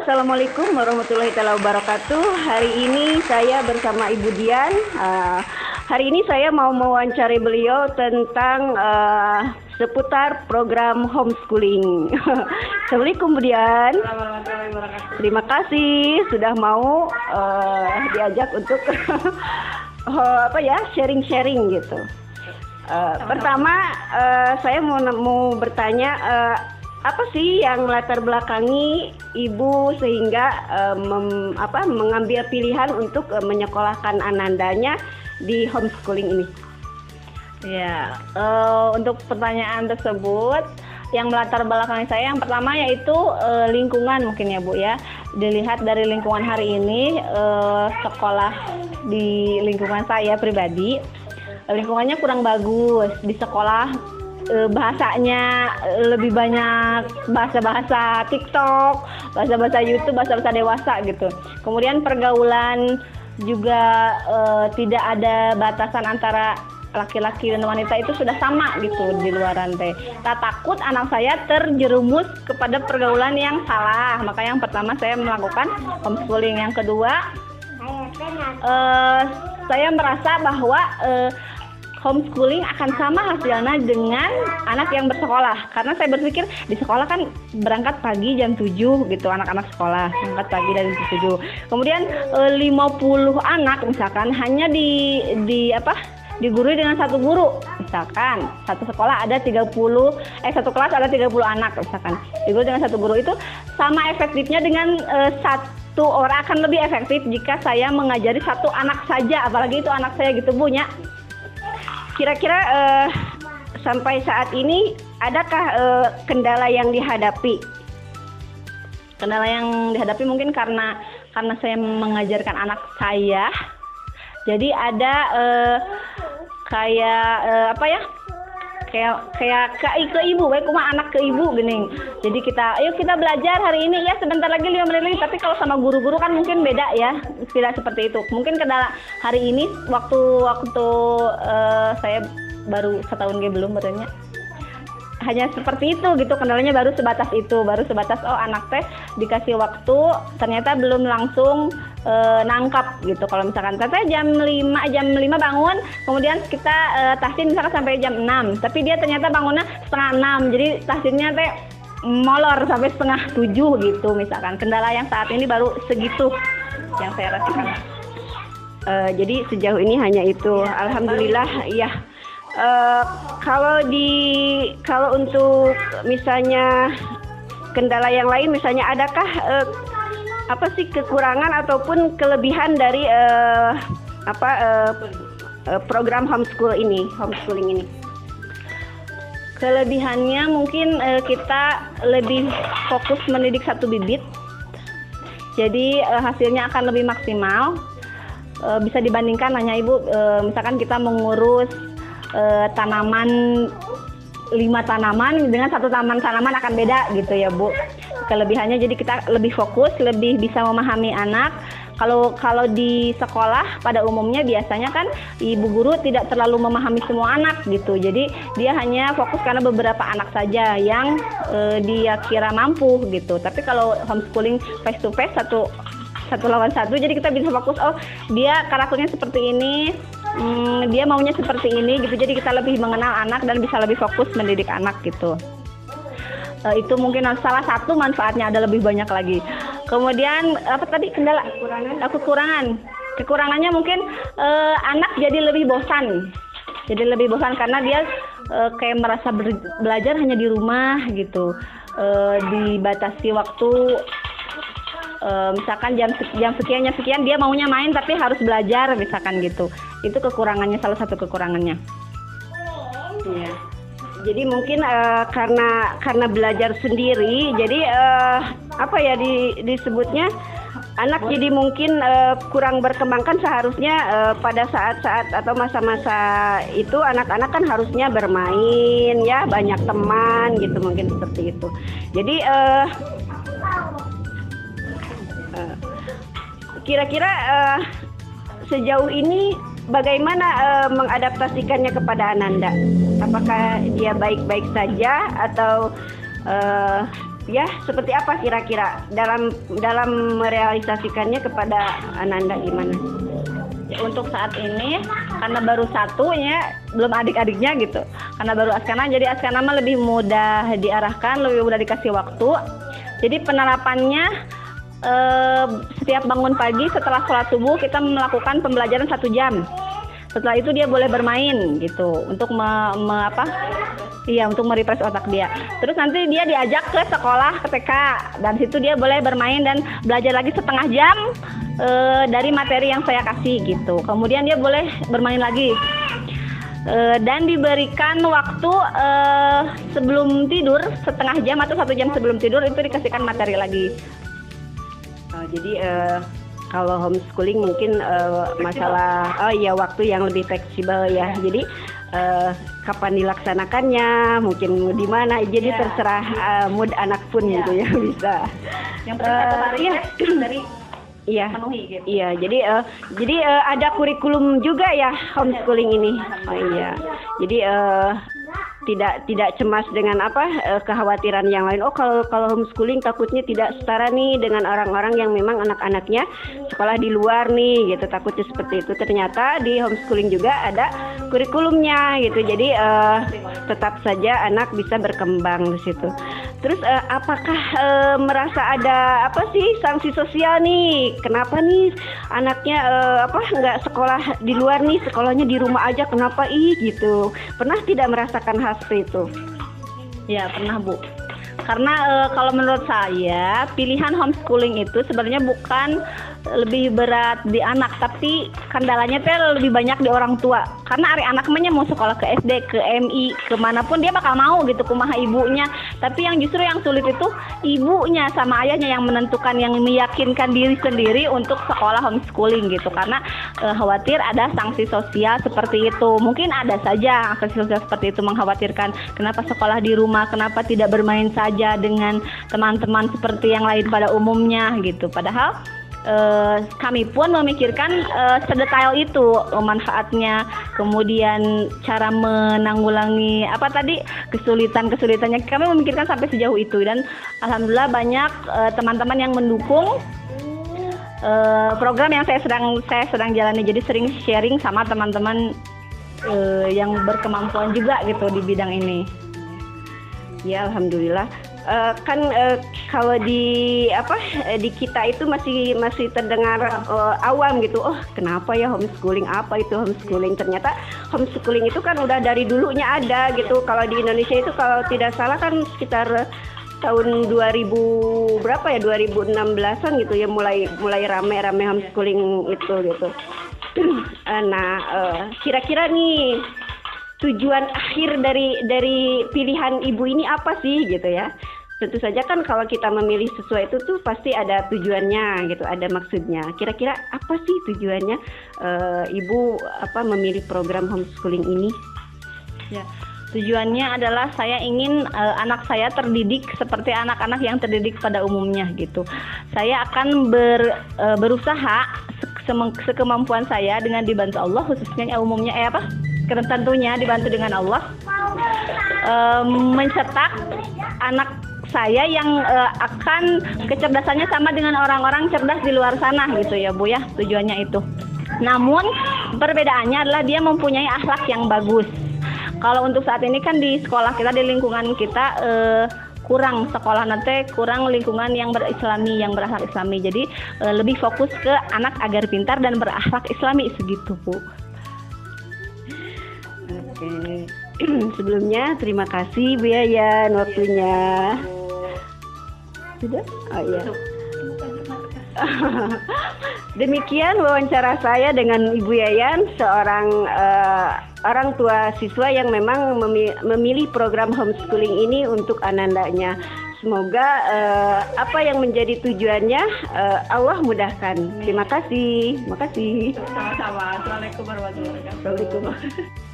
Assalamualaikum warahmatullahi wabarakatuh. Hari ini saya bersama Ibu Dian. Hari ini saya mau mewawancari beliau tentang seputar program homeschooling. Assalamualaikum Bu Dian. Terima kasih sudah mau diajak untuk sharing-sharing gitu. Pertama saya mau bertanya, apa sih yang melatar belakangi Ibu sehingga mengambil pilihan untuk menyekolahkan Anandanya di homeschooling ini? Ya, untuk pertanyaan tersebut, yang melatar belakangi saya yang pertama yaitu lingkungan mungkin ya Bu ya. Dilihat dari lingkungan hari ini, sekolah di lingkungan saya pribadi, lingkungannya kurang bagus. Di sekolah bahasanya lebih banyak bahasa-bahasa TikTok, bahasa-bahasa YouTube, bahasa-bahasa dewasa gitu. Kemudian pergaulan juga tidak ada batasan antara laki-laki dan wanita, itu sudah sama gitu di luar rantai. Tak takut anak saya terjerumus kepada pergaulan yang salah. Maka yang pertama saya melakukan homeschooling. Yang kedua, saya merasa bahwa homeschooling akan sama hasilnya dengan anak yang bersekolah. Karena saya berpikir di sekolah kan berangkat pagi jam 7 gitu, anak-anak sekolah berangkat pagi dari jam 7. Kemudian 50 anak misalkan hanya digurui dengan satu guru. Misalkan satu sekolah ada satu kelas ada 30 anak misalkan. Digurui dengan satu guru, itu sama efektifnya dengan satu orang. Akan lebih efektif jika saya mengajari satu anak saja, apalagi itu anak saya gitu Bu ya. Kira-kira sampai saat ini adakah kendala yang dihadapi? Kendala yang dihadapi mungkin karena saya mengajarkan anak saya. Jadi ada kayak ke ibu, baik cuma anak ke ibu gini. Jadi ayo kita belajar hari ini ya, sebentar lagi 5 menit lagi. Tapi kalau sama guru-guru kan mungkin beda ya, tidak seperti itu. Mungkin kendala hari ini waktu saya baru setahun belum bertanya. Hanya seperti itu gitu, kendalanya baru sebatas anak teh dikasih waktu ternyata belum langsung nangkap gitu. Kalau misalkan teteh jam 5 bangun, kemudian kita tahsin misalkan sampai jam 6, tapi dia ternyata bangunnya setengah 6, jadi tahsinnya teh molor sampai setengah 7 gitu misalkan. Kendala yang saat ini baru segitu yang saya rasakan. Jadi sejauh ini hanya itu. Alhamdulillah ya. Kalau untuk misalnya kendala yang lain, misalnya adakah apa sih kekurangan ataupun kelebihan dari program homeschooling ini? Kelebihannya mungkin kita lebih fokus mendidik satu bibit, jadi hasilnya akan lebih maksimal. Bisa dibandingkan hanya Ibu misalkan kita mengurus tanaman 5 tanaman dengan satu tanaman akan beda gitu ya Bu. Kelebihannya jadi kita lebih fokus, lebih bisa memahami anak. Kalau di sekolah pada umumnya biasanya kan ibu guru tidak terlalu memahami semua anak gitu. Jadi dia hanya fokus karena beberapa anak saja yang dia kira mampu gitu. Tapi kalau homeschooling face to face, satu lawan satu, jadi kita bisa fokus, oh dia karakternya seperti ini, dia maunya seperti ini gitu. Jadi kita lebih mengenal anak dan bisa lebih fokus mendidik anak gitu. Itu mungkin salah satu manfaatnya, ada lebih banyak lagi. Kemudian apa tadi kendala? Kekurangannya mungkin anak jadi lebih bosan. Karena dia kayak merasa belajar hanya di rumah gitu. Dibatasi waktu. Misalkan jam sekian dia maunya main tapi harus belajar misalkan gitu. Itu kekurangannya, salah satu kekurangannya. Ya. Jadi mungkin karena belajar sendiri, jadi disebutnya anak jadi mungkin kurang berkembangkan. Seharusnya pada saat-saat atau masa-masa itu anak-anak kan harusnya bermain ya, banyak teman gitu, mungkin seperti itu. Jadi kira-kira sejauh ini bagaimana mengadaptasikannya kepada Ananda? Apakah dia baik-baik saja atau Ya seperti apa kira-kira dalam merealisasikannya kepada Ananda gimana? Untuk saat ini karena baru satu ya, belum adik-adiknya gitu, karena baru Askana, jadi Askana mah lebih mudah diarahkan, lebih mudah dikasih waktu. Jadi penerapannya setiap bangun pagi setelah sholat subuh kita melakukan pembelajaran 1 jam. Setelah itu dia boleh bermain gitu untuk untuk merefresh otak dia. Terus nanti dia diajak ke sekolah, ke TK, dan situ dia boleh bermain dan belajar lagi setengah jam dari materi yang saya kasih gitu. Kemudian dia boleh bermain lagi dan diberikan waktu sebelum tidur setengah jam atau 1 jam sebelum tidur itu dikasihkan materi lagi. Jadi kalau homeschooling mungkin masalah waktu yang lebih fleksibel ya. Jadi kapan dilaksanakannya, mungkin di mana. Jadi terserah mood anak pun gitu ya bisa. Yang penting satu hari dari penuhi gitu. Iya, jadi ada kurikulum juga ya homeschooling ini. Oh iya. Jadi tidak cemas dengan kekhawatiran yang lain. Kalau homeschooling takutnya tidak setara nih dengan orang-orang yang memang anak-anaknya sekolah di luar nih gitu, takutnya seperti itu. Ternyata di homeschooling juga ada kurikulumnya gitu. Jadi tetap saja anak bisa berkembang di situ. Terus apakah merasa ada sanksi sosial nih? Kenapa nih anaknya nggak sekolah di luar nih, sekolahnya di rumah aja, kenapa gitu? Pernah tidak merasakan hal seperti itu? Ya pernah Bu. Karena kalau menurut saya pilihan homeschooling itu sebenarnya bukan lebih berat di anak, tapi kendalanya lebih banyak di orang tua. Karena anak namanya mau sekolah ke SD, ke MI, kemanapun dia bakal mau gitu, kumaha ibunya. Tapi yang justru yang sulit itu ibunya sama ayahnya yang menentukan, yang meyakinkan diri sendiri untuk sekolah homeschooling gitu. Karena khawatir ada sanksi sosial seperti itu. Mungkin ada saja sanksi sosial seperti itu mengkhawatirkan kenapa sekolah di rumah, kenapa tidak bermain saja dengan teman-teman seperti yang lain pada umumnya gitu. Padahal kami pun memikirkan sedetail itu manfaatnya, kemudian cara menanggulangi kesulitannya kami memikirkan sampai sejauh itu. Dan alhamdulillah banyak teman-teman yang mendukung program yang saya sedang jalani. Jadi sering sharing sama teman-teman yang berkemampuan juga gitu di bidang ini. Ya alhamdulillah. Kalau di kita itu masih terdengar awam gitu. Oh, kenapa ya homeschooling? Apa itu homeschooling? Ternyata homeschooling itu kan udah dari dulunya ada gitu. Kalau di Indonesia itu kalau tidak salah kan sekitar tahun 2016-an gitu ya mulai rame homeschooling itu gitu. Kira-kira nih tujuan akhir dari pilihan ibu ini apa sih gitu ya? Tentu saja kan kalau kita memilih sesuai itu tuh pasti ada tujuannya gitu, ada maksudnya. Kira-kira apa sih tujuannya ibu memilih program homeschooling ini? Ya, tujuannya adalah saya ingin anak saya terdidik seperti anak-anak yang terdidik pada umumnya gitu. Saya akan berusaha sekemampuan saya dengan dibantu Allah, khususnya umumnya tentunya dibantu dengan Allah, mencetak anak saya yang akan kecerdasannya sama dengan orang-orang cerdas di luar sana gitu ya Bu ya, tujuannya itu. Namun perbedaannya adalah dia mempunyai akhlak yang bagus. Kalau untuk saat ini kan di sekolah kita, di lingkungan kita kurang lingkungan yang berislami, yang berakhlak islami. Jadi lebih fokus ke anak agar pintar dan berakhlak islami segitu Bu. Oke. Sebelumnya terima kasih Bu Yayan waktunya. Sudah? Oh iya. Demikian wawancara saya dengan Ibu Yayan, seorang orang tua siswa yang memang memilih program homeschooling ini untuk anandanya. Semoga apa yang menjadi tujuannya Allah mudahkan. Terima kasih. Makasih. Sama-sama. Assalamualaikum warahmatullahi wabarakatuh. Waalaikumsalam.